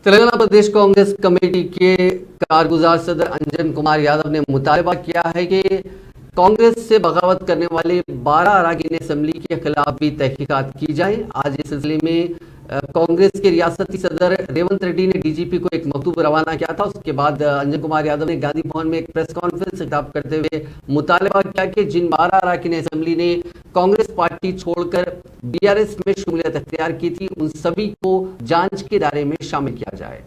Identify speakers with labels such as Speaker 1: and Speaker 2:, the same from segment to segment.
Speaker 1: तेलंगाना प्रदेश Congress committee के कारगुजार सदर अंजन कुमार यादव ने मुतालबा किया है कि कांग्रेस से बगावत करने वाले 12 अराकीन असेंबली के खिलाफ भी तहकीकात की जाए। आज इस सिलसिले में कांग्रेस के रियासती सदर रेवंत रेड्डी ने डीजीपी को एक मकतूब रवाना किया था। उसके बाद अंजन कुमार यादव ने गांधी भवन में एक प्रेस कॉन्फ्रेंस से खिताब करते हुए मुतालबा किया कि जिन 12 अराकीन असेंबली ने कांग्रेस पार्टी छोड़कर बीआरएस में शमूलियत अख्तियार की थी, उन सभी को जांच के दायरे में शामिल किया जाए।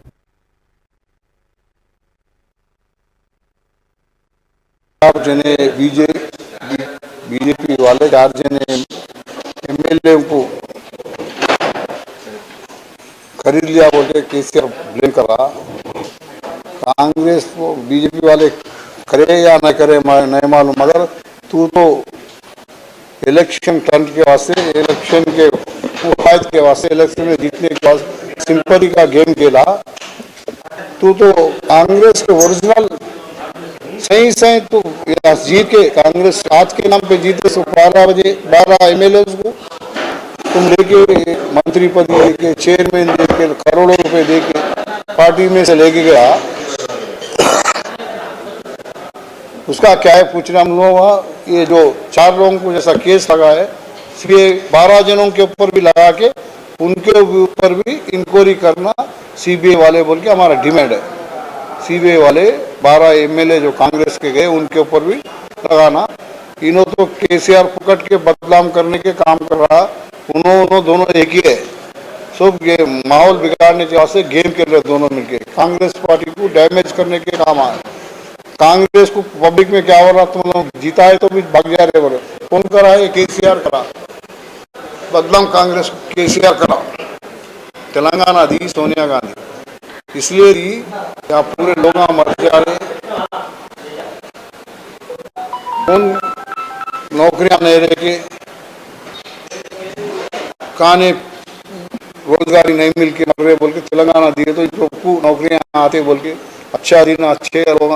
Speaker 2: जने बीजेपी वाले 4 जने एमएलए को खरीद लिया बोल के केसीआर ब्लेम कर रहा। कांग्रेस को बीजेपी वाले करे या न करे नहीं मालूम, मगर तू तो इलेक्शन टर्न के वास्ते, इलेक्शन के फायदे के वास्ते, इलेक्शन में जीतने के वास्ते सिंपैथी का गेम खेला। तू तो कांग्रेस के ओरिजिनल सही तो जीत के कांग्रेस आज के नाम पे जीते। 12 एमएलए को तुम लेके मंत्री पद लेके, चेयरमैन देके, करोड़ों रुपए देके पार्टी में से लेके गया। उसका क्या है पूछना हम लोग। ये जो 4 लोगों को जैसा केस लगा है, ये 12 जनों के ऊपर भी लगा के उनके ऊपर भी इंक्वायरी करना सीबीआई वाले बोल के हमारा डिमांड है। सीबीआई वाले 12 एमएलए जो कांग्रेस के गए उनके ऊपर भी लगाना। इन्हों तो केसीआर पकड़ के बदनाम करने के काम कर रहा। उन्होंने दोनों एक ही है, सब ये माहौल बिगाड़ने के वास्ते गेम खेल रहे दोनों मिलके, कांग्रेस पार्टी को डैमेज करने के काम आए। कांग्रेस को पब्लिक में क्या हो रहा, तुम लोग जीता है तो भी भाग जा रहे बोले। कौन करा है? केसीआर करा बदनाम, कांग्रेस केसीआर करा, तेलंगाना दी सोनिया गांधी। इसलिए ही क्या पूरे लोग मर जा रहे, उन नौकरियां नहीं रह के, खाने रोजगारी नहीं मिल के मर रहे बोल के तेलंगाना दिए तो नौकरियां आते बोल के अच्छा दिन अच्छे लोग